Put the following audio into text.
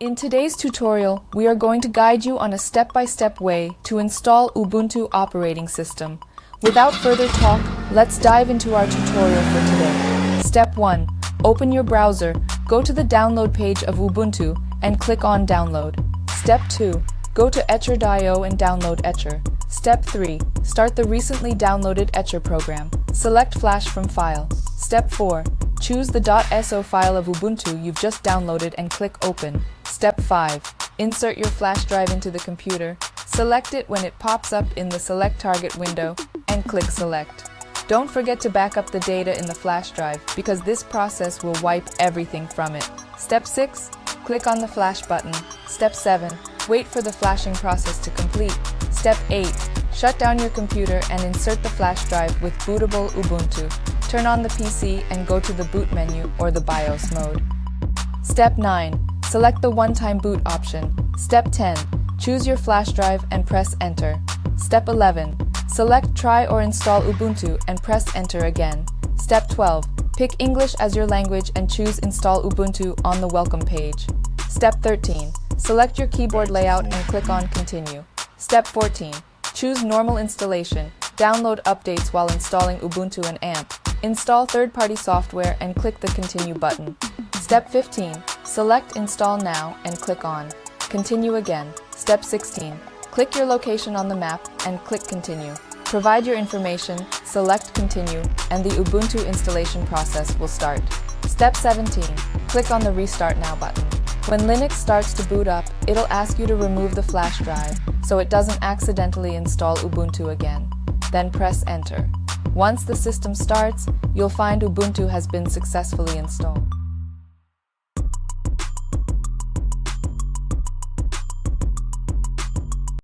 In today's tutorial, we are going to guide you on a step-by-step way to install Ubuntu operating system. Without further talk, let's dive into our tutorial for today. Step 1. Open your browser, go to the download page of Ubuntu, and click on Download. Step 2. Go to Etcher.io and download Etcher. Step 3. Start the recently downloaded Etcher program. Select Flash from File. Step 4. Choose the .so file of Ubuntu you've just downloaded and click Open. Step 5. Insert your flash drive into the computer. Select it when it pops up in the Select Target window and click Select. Don't forget to back up the data in the flash drive because this process will wipe everything from it. Step 6. Click on the Flash button. Step 7. Wait for the flashing process to complete. Step 8. Shut down your computer and insert the flash drive with bootable Ubuntu. Turn on the PC and go to the boot menu or the BIOS mode. Step 9. Select the one-time boot option. Step 10. Choose your flash drive and press Enter. Step 11. Select Try or Install Ubuntu and press Enter again. Step 12. Pick English as your language and choose Install Ubuntu on the welcome page. Step 13. Select your keyboard layout and click on Continue. Step 14. Choose Normal Installation. Download updates while installing Ubuntu and AMP. Install third-party software and click the Continue button. Step 15. Select Install Now and click on Continue again. Step 16. Click your location on the map and click Continue. Provide your information, select Continue, and the Ubuntu installation process will start. Step 17. Click on the Restart Now button. When Linux starts to boot up, it'll ask you to remove the flash drive so it doesn't accidentally install Ubuntu again. Then press Enter. Once the system starts, you'll find Ubuntu has been successfully installed.